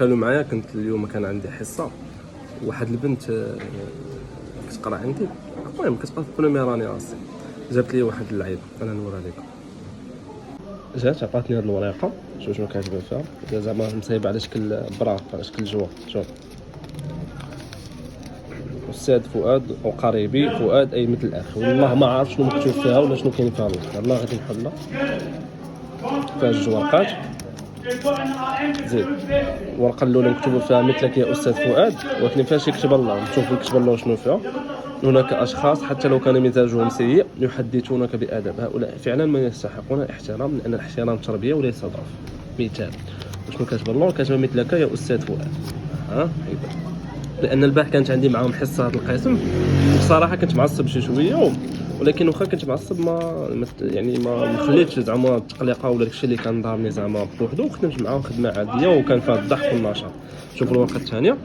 قالوا معايا كنت اليوم كان عندي حصه، واحد البنت كتقرا عندي، المهم كتقرا في بروميير اني راسي، جابت لي واحد اللعيبه انا نوريها لكم. جات عطاتني هاد الورقه، شوف شنو كاتبه فيها، زعما مصايبه على شكل براق، على شكل جوا. شوف استاذ فؤاد وقريبي فؤاد اي مثل الاخ، والله ما عارف شنو مكتوب فيها ولا شنو كاين فيها، والله غادي نحلها فيها جوج ورقات. زيد الورقه الاولى مكتوب فيها مثلك يا استاذ فؤاد، ولكن فاش يكتب الله نشوف يكتب الله شنو فيها. هناك اشخاص حتى لو كان مزاجهم سيء يحدثونك بادب، هؤلاء فعلا من يستحقون الاحترام، لان الاحترام تربيه وليس ضعف. مثال وشنو كاتب الله؟ كاتب مثلك يا استاذ فؤاد. لان البارح كانت عندي معاهم حصه هذا القسم، بصراحه كنت معصب شويه، ولكن واخا كنت معصب ما خليتش زعما التقليقه ولا داكشي اللي كان ضارني زعما بوحدو، وخدمت معاهم خدمه عاديه وكان فيها الضحك والنشاط. شوفوا الورقه الثانيه: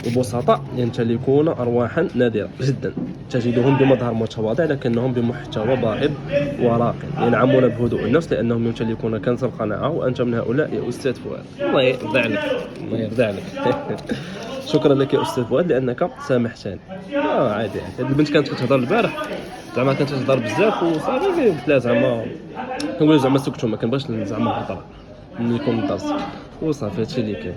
البسطاء يمتلكون ارواحا نادره جدا، تجدهم بمظهر متواضع لكنهم بمحتوى باهظ وراقي، ينعمون بهدوء النفس لانهم يمتلكون كنز القناعه، وانت من هؤلاء يا استاذ فؤاد. الله يرضى عليك، الله يرضى عليك. شكرا لك يا استاذ فؤاد لانك سامحتني. عادي عادي. هاد البنت كانت كتهضر البارح، زعما كانت كتهضر بزاف وصافي، قلت لها زعما كنقول زعما سكتوا، ما كنبغيش زعما نهضر ملي يكون الدرس، وصافي هادشي اللي كاين.